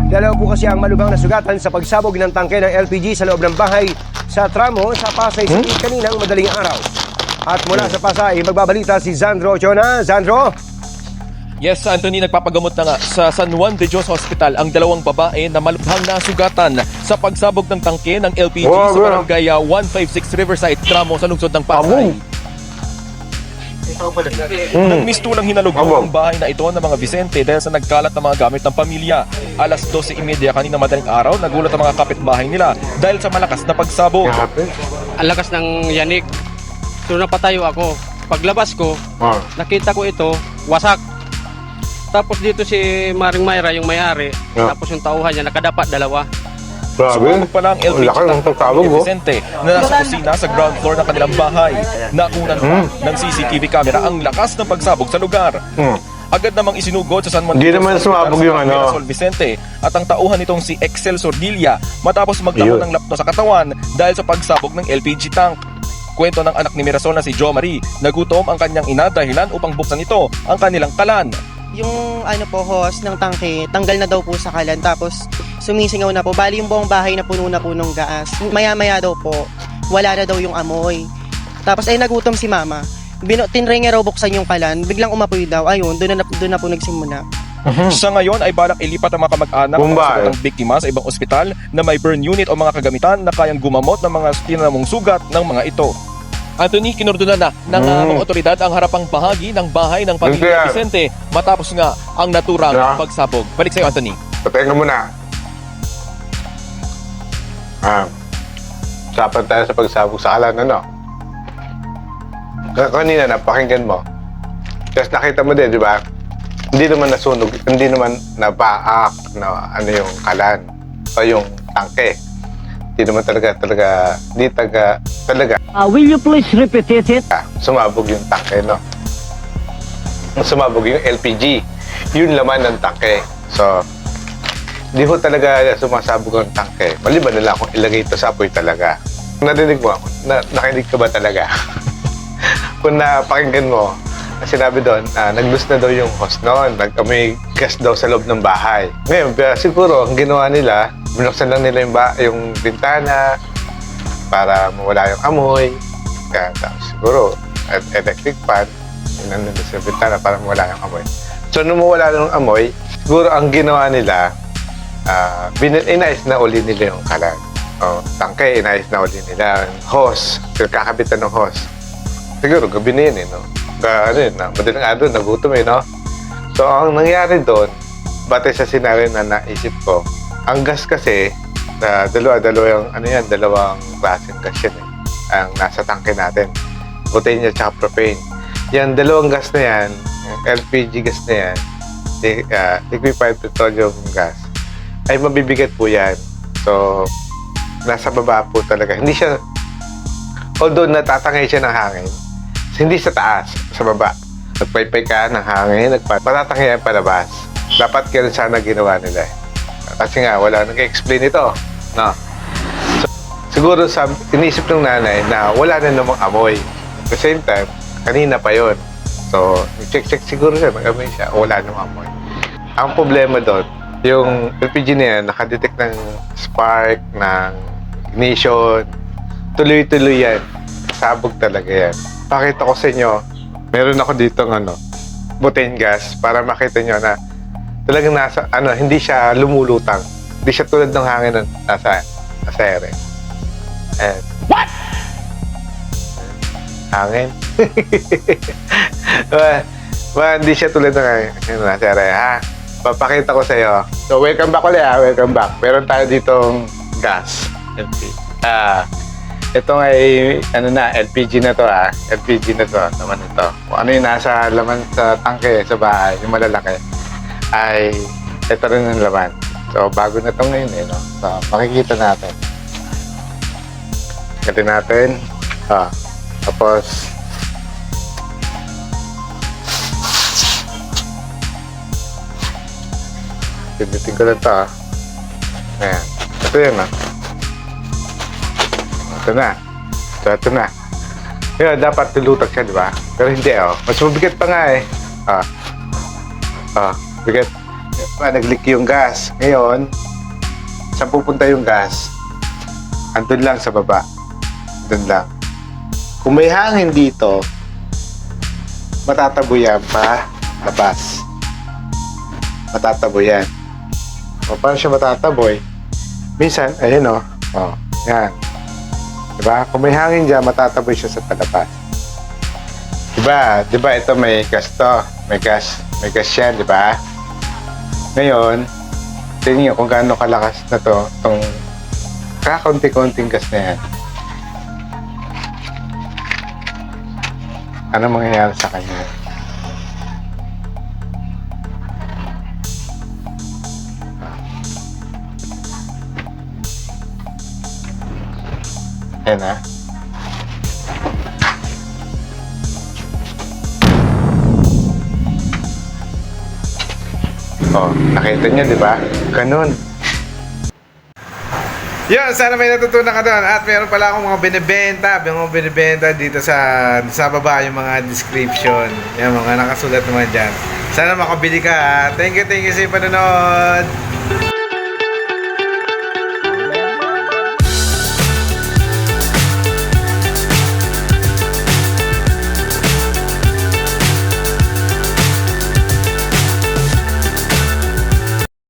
Dalawa po kasi ang malubhang nasugatan sa pagsabog ng tangke ng LPG sa loob ng bahay sa tramo sa Pasay City kaninang madaling araw. At mula sa Pasay, magbabalita si Zandro Chona. Zandro? Yes, Anthony, nagpapagamot na nga sa San Juan de Dios Hospital ang dalawang babae na malubhang nasugatan sa pagsabog ng tangke ng LPG sa barangay 156 Riverside tramo sa lungsod ng Pasay. Nagmistulang hinalugog ang bahay na ito ng mga Vicente dahil sa nagkalat na mga gamit ng pamilya. Alas 12:30 kanina madaling araw, nagulat ang mga kapitbahay nila dahil sa malakas na pagsabog. Ang lakas ng yanik. So napatayo ako. Paglabas ko, nakita ko ito, wasak. Tapos dito si Maring Mayra, yung may-ari, tapos yung tauhan niya, nakadapat dalawa. Sumabog pala ang LPG tank ni Vicente na nasa kusina sa ground floor ng kanilang bahay. Nakunan pa ng CCTV camera ang lakas ng pagsabog sa lugar. Agad namang isinugod sa San Juan. Hindi naman sumabog yung ano. Vicente at ang tauhan nitong si Excel Sordilla matapos magkaroon ng lapto sa katawan dahil sa pagsabog ng LPG tank. Kwento ng anak ni Mirasol na si Jo Marie, nagutom ang kanyang ina dahilan upang buksan ito ang kanilang kalan. Yung hose ng tangke, tanggal na daw po sa kalan, tapos sumisingaw na po. Bali yung buong bahay na puno ng gas. Maya-maya daw po, wala na daw yung amoy. Tapos nagutom si mama. Tinry niya raw buksan yung kalan, biglang umapoy daw. Ayun, doon na po nagsimula. Sa ngayon ay balak ilipat ang mga kamag-anak ng biktima sa ibang ospital na may burn unit o mga kagamitan na kayang gumamot ng mga tinamong sugat ng mga ito. Anthony, kinordona na ng mga otoridad ang harapang bahagi ng bahay ng pamilya Vicente matapos nga ang naturang pagsabog. Balik sa iyo, Anthony. Patayin ka muna. Usapan tayo sa pagsabog sa kalan, ano? Kanina, napakinggan mo. Just nakita mo din, di ba? Hindi naman nasunog, hindi naman nabaak na ano yung kalan o yung tangke. Hindi naman talaga. Will you please repeat it? Sumabog yung tangke, no? Sumabog yung LPG. Yun laman ng tangke. So, di ho talaga sumasabog ang tangke. Maliban nila kung ilagay ito sa apoy talaga. Narinig mo ako? Nakinig ka ba talaga? Kung napakinggan mo, sinabi doon, nag-lose na daw yung hose noon. Nag-amoy gas daw sa loob ng bahay. Ngayon, siguro, ang ginawa nila, binuksan lang nila yung bintana para mawala yung amoy. Kaya, siguro, electric fan, yun nandun sa bintana para mawala yung amoy. So, nung mawala ng amoy, siguro ang ginawa nila, inayos na uli nila yung kalan. Tangke, inayos na uli nila. Hose, kakabitan ng hose. Siguro, gabi na yun, no? Madaling araw, nagutom, no? So, ang nangyari doon, batay sa scenario na naisip ko, ang gas kasi, dalawang klaseng gas yan, ang nasa tangke natin. Butane at propane. Yan, dalawang gas na yan, yung LPG gas na yan, liquefied petroleum gas, ay mabibigat po yan. So, nasa baba po talaga. Hindi siya, although natatangay siya ng hangin, hindi sa taas, sa baba. Nagpaypay ka ng hangin, patatangay yan palabas. Dapat kaya sana ginawa nila. Kasi nga, wala nag-explain ito. No? So, siguro inisip ng nanay na wala na namang amoy. At the same time, kanina pa yon. So, check siguro siya, mag-amoy siya, wala namang amoy. Ang problema doon, yung LPG na yan, nakadetect ng spark, ng ignition, tuloy-tuloy yan. Sabog talaga yan. Pakita ko sa inyo, meron ako dito butane gas para makita nyo na talagang hindi siya lumulutang. Hindi siya tulad ng hangin na nasa ere. What? Hangin? Hindi siya tulad ng hangin na nasa ere, ha? Papakita ko sa iyo. So, welcome back ulit, ha? Welcome back. Meron tayo ditong gas. Ito ay, LPG na to, LPG na to, naman ito. Kung ano yung nasa laman sa tangke, sa bahay, yung malalaki, ay ito rin ang laman. So, bago na ito ngayon, no? So, makikita natin. Gatin natin. Tapos, pindutin ko na ito, Ayan. Ito yun, Ito na. Ito na. Yun, dapat tulutag siya, di ba? Pero hindi, Mas mabigat pa nga, Bigat. Nag-leak yung gas. Ngayon, saan pupunta yung gas? Andun lang sa baba. Andun lang. Kung may hangin dito, matatabo yan pa labas. Matatabo yan. O, paano siya matataboy? Minsan, ayun o. O, yan. Diba? Kung may hangin dyan, matataboy siya sa palabas. Diba ito may gas to. May gas yan, diba? Ngayon, tingnan nyo kung gaano kalakas na to, itong kakunti-kunting gas na yan. Ano mangyayari sa kanya? Ayan na. Oh, nakita niyo, di ba? Ganun. Yun, sana may natutunan ka doon. At meron pala akong mga binibenta dito sa baba, yung mga description. Yung mga nakasulat naman dyan. Sana makabili ka. Thank you sa panonood.